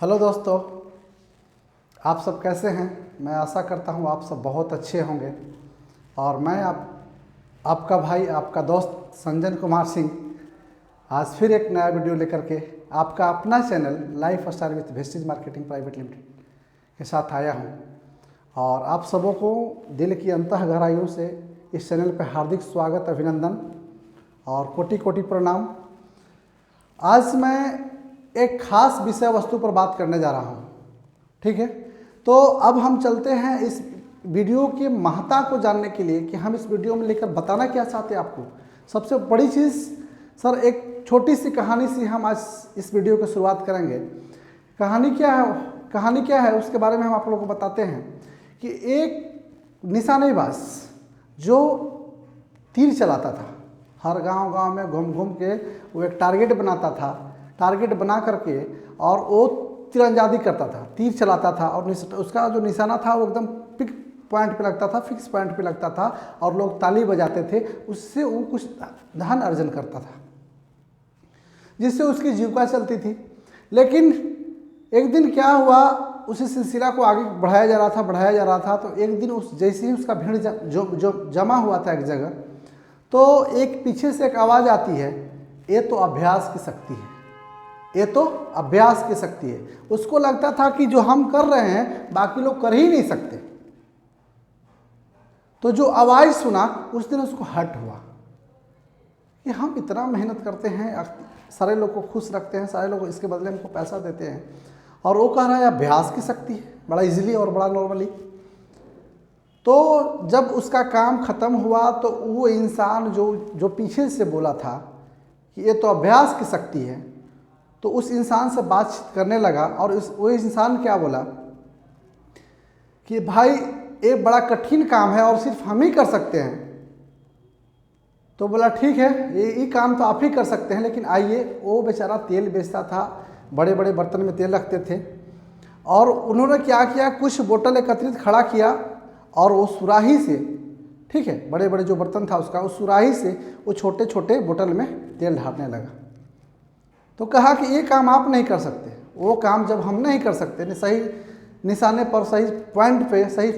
Hello दोस्तों, आप सब कैसे हैं। मैं आशा करता हूं आप सब बहुत अच्छे होंगे। और मैं आपका भाई, आपका दोस्त संजन कुमार सिंह आज फिर एक नया वीडियो लेकर के आपका अपना channel life style with wastage marketing private limited के साथ आया हूं। और आप सबों को दिल की अंतः गहराइयों से इस चैनल पर हार्दिक स्वागत, अभिनंदन और कोटि कोटि प्रणाम। आज मैं एक खास विषय वस्तु पर बात करने जा रहा हूँ। ठीक है, तो अब हम चलते हैं इस वीडियो की महत्ता को जानने के लिए कि हम इस वीडियो में लेकर बताना क्या चाहते हैं आपको। सबसे बड़ी चीज़ सर, एक छोटी सी कहानी से हम आज इस वीडियो की शुरुआत करेंगे। कहानी क्या है उसके बारे में हम आप लोगों को बताते हैं कि एक निशानेबाज जो तीर चलाता था, हर गांव में घूम घूम के वो एक टारगेट बनाता था। टारगेट बना करके और वो तीरंदाजी करता था, तीर चलाता था और उसका जो निशाना था वो एकदम पिक पॉइंट पे लगता था, फिक्स पॉइंट पे लगता था और लोग ताली बजाते थे। उससे वो कुछ धन अर्जन करता था जिससे उसकी जीविका चलती थी। लेकिन एक दिन क्या हुआ, उसी सिलसिला को आगे बढ़ाया जा रहा था। तो एक दिन जैसे ही उसका भीड़ जो जमा हुआ था एक जगह, तो एक पीछे से एक आवाज़ आती है, ये तो अभ्यास की शक्ति है, ये तो अभ्यास की शक्ति है। उसको लगता था कि जो हम कर रहे हैं बाकी लोग कर ही नहीं सकते। तो जो आवाज़ सुना उस दिन उसको हर्ट हुआ कि हम इतना मेहनत करते हैं, सारे लोग को खुश रखते हैं, सारे लोग इसके बदले हमको पैसा देते हैं, और वो कह रहा है अभ्यास की शक्ति है, बड़ा इजीली और बड़ा नॉर्मली। तो जब उसका काम ख़त्म हुआ तो वो इंसान जो पीछे से बोला था कि ये तो अभ्यास की शक्ति है, तो उस इंसान से बातचीत करने लगा। और वो इंसान क्या बोला कि भाई ये बड़ा कठिन काम है और सिर्फ हम ही कर सकते हैं। तो बोला ठीक है, ये काम तो आप ही कर सकते हैं, लेकिन आइए। वो बेचारा तेल बेचता था, बड़े बड़े बर्तन में तेल रखते थे। और उन्होंने क्या किया, कुछ बोतल एकत्रित खड़ा किया और वो सुराही से, ठीक है, बड़े बड़े जो बर्तन था उसका, उस सुराही से वो छोटे छोटे बोतल में तेल ढारने लगा। तो कहा कि ये काम आप नहीं कर सकते, वो काम जब हम नहीं कर सकते, सही निशाने पर, सही पॉइंट पे, सही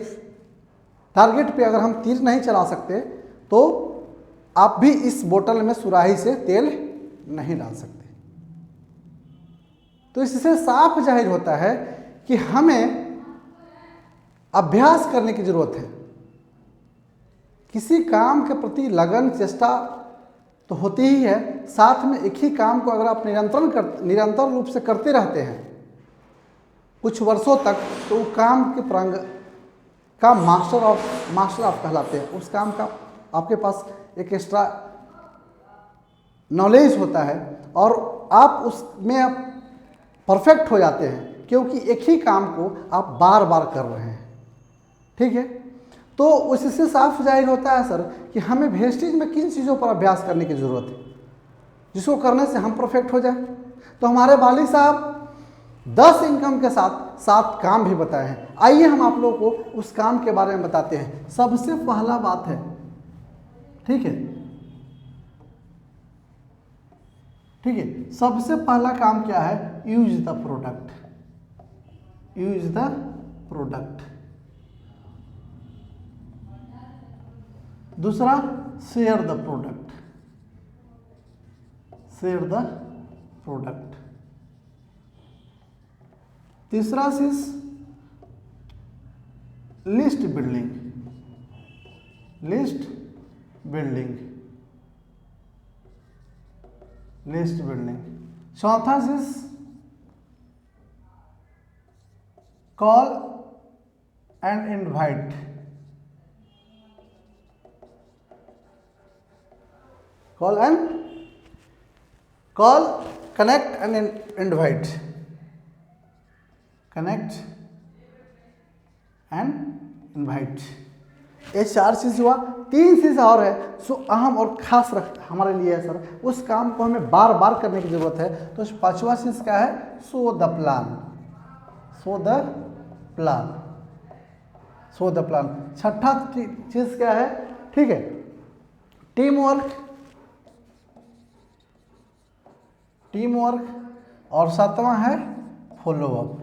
टारगेट पे अगर हम तीर नहीं चला सकते, तो आप भी इस बोतल में सुराही से तेल नहीं डाल सकते। तो इससे साफ जाहिर होता है कि हमें अभ्यास करने की जरूरत है। किसी काम के प्रति लगन, चेष्टा तो होती ही है, साथ में एक ही काम को अगर आप निरंतर रूप से करते रहते हैं कुछ वर्षों तक, तो वो काम के का मास्टर ऑफ कहलाते हैं। उस काम का आपके पास एक एक्स्ट्रा नॉलेज होता है और आप उसमें आप परफेक्ट हो जाते हैं, क्योंकि एक ही काम को आप बार बार कर रहे हैं। ठीक है, तो उससे साफ जाहिर होता है सर कि हमें वेस्टेज में किन चीज़ों पर अभ्यास करने की ज़रूरत है जिसको करने से हम परफेक्ट हो जाए। तो हमारे वालिद साहब 10 इनकम के साथ 7 काम भी बताए हैं। आइए हम आप लोगों को उस काम के बारे में बताते हैं। सबसे पहला बात है, ठीक है, सबसे पहला काम क्या है, यूज द प्रोडक्ट। दूसरा, शेयर द प्रोडक्ट। तीसरा चीज, लिस्ट बिल्डिंग। चौथा चीज, call and invite. Connect and invite. ये 4 चीज़ हुआ। 3 चीज़ और है जो अहम और खास हमारे लिए है सर, उस काम को हमें बार बार करने की जरूरत है। तो 5वां चीज़ क्या है, सो द प्लान। 6ठा चीज़ क्या है, ठीक है, टीम वर्क। और 7वां है फॉलो अप,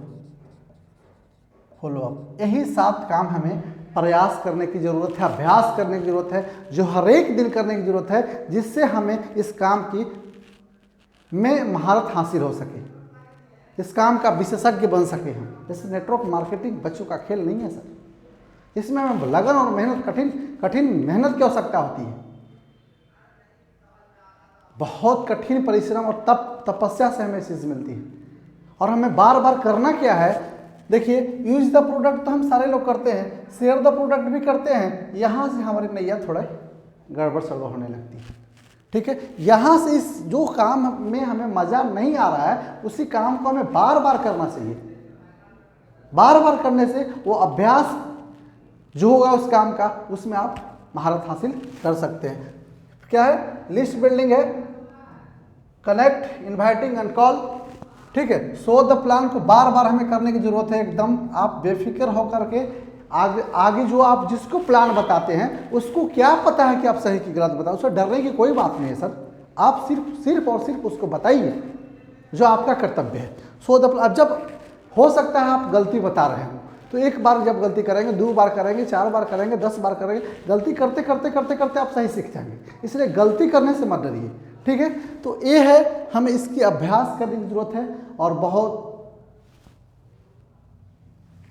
फॉलो अप। यही 7 काम हमें प्रयास करने की ज़रूरत है, अभ्यास करने की ज़रूरत है, जो हर एक दिन करने की ज़रूरत है, जिससे हमें इस काम की में महारत हासिल हो सके, इस काम का विशेषज्ञ बन सके हम। जैसे नेटवर्क मार्केटिंग बच्चों का खेल नहीं है सर, इसमें हमें लगन और मेहनत, कठिन मेहनत की आवश्यकता होती है। बहुत कठिन परिश्रम और तपस्या से हमें चीज़ मिलती है, और हमें बार बार करना क्या है। देखिए, यूज द प्रोडक्ट तो हम सारे लोग करते हैं, शेयर द प्रोडक्ट भी करते हैं। यहाँ से हमारी नैया थोड़ा गड़बड़ सड़बड़ होने लगती है, ठीक है। यहाँ से इस जो काम में हमें मज़ा नहीं आ रहा है, उसी काम को हमें बार बार करना चाहिए। बार बार करने से वो अभ्यास जो होगा उस काम का, उसमें आप महारत हासिल कर सकते हैं। क्या है? लिस्ट बिल्डिंग है, कनेक्ट, इनवाइटिंग एंड कॉल, ठीक है। सो द प्लान को बार बार हमें करने की जरूरत है। एकदम आप बेफिक्र होकर के आगे जो आप जिसको प्लान बताते हैं उसको क्या पता है कि आप सही की गलत बताओ, उससे डरने की कोई बात नहीं है सर। आप सिर्फ और सिर्फ उसको बताइए जो आपका कर्तव्य है। So the plan. अब जब हो सकता है आप गलती बता रहे हो, तो एक बार जब गलती करेंगे, 2 बार करेंगे, 4 बार करेंगे, 10 बार करेंगे, गलती करते करते करते करते आप सही सीख जाएंगे। इसलिए गलती करने से मत डरिए, ठीक है। तो ये है, हमें इसकी अभ्यास करने की जरूरत है, और बहुत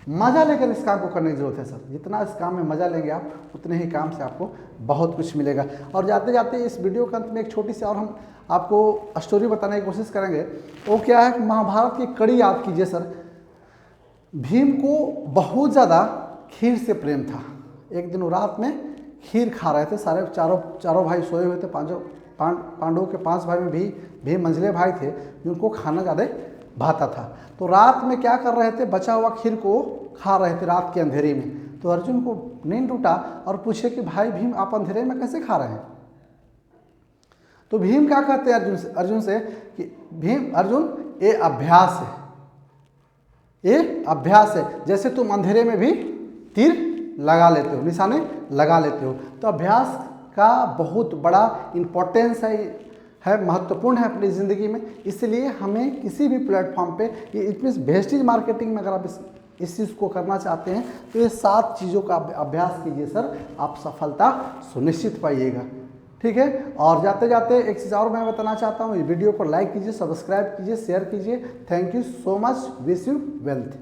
मज़ा लेकर इस काम को करने की जरूरत है सर। जितना इस काम में मज़ा लेंगे आप, उतने ही काम से आपको बहुत कुछ मिलेगा। और जाते जाते इस वीडियो के अंत में एक छोटी सी और हम आपको स्टोरी बताने की कोशिश करेंगे। वो क्या है कि महाभारत की कड़ी याद कीजिए सर। भीम को बहुत ज़्यादा खीर से प्रेम था। एक दिन वो रात में खीर खा रहे थे, सारे चारों भाई सोए हुए थे। पांडवों के 5 भाई में भी भीम मंझले भाई थे, जिनको खाना ज़्यादा भाता था। तो रात में क्या कर रहे थे, बचा हुआ खीर को खा रहे थे रात के अंधेरे में। तो अर्जुन को नींद टूटा और पूछे कि भाई भीम, आप अंधेरे में कैसे खा रहे हैं? तो भीम क्या कहते हैं अर्जुन से कि भीम, अर्जुन, ये अभ्यास है, ये अभ्यास है। जैसे तुम अंधेरे में भी तीर लगा लेते हो, निशाने लगा लेते हो। तो अभ्यास का बहुत बड़ा इम्पोर्टेंस है, महत्वपूर्ण है अपनी ज़िंदगी में। इसलिए हमें किसी भी प्लेटफॉर्म पे, ये इट मीन्स वेस्टेज मार्केटिंग में अगर आप इस चीज़ को करना चाहते हैं, तो ये 7 चीज़ों का अभ्यास कीजिए सर, आप सफलता सुनिश्चित पाइएगा, ठीक है। और जाते जाते एक चीज़ और मैं बताना चाहता हूँ, ये वीडियो को लाइक कीजिए, सब्सक्राइब कीजिए, शेयर कीजिए। Thank you so much, wish you wealth.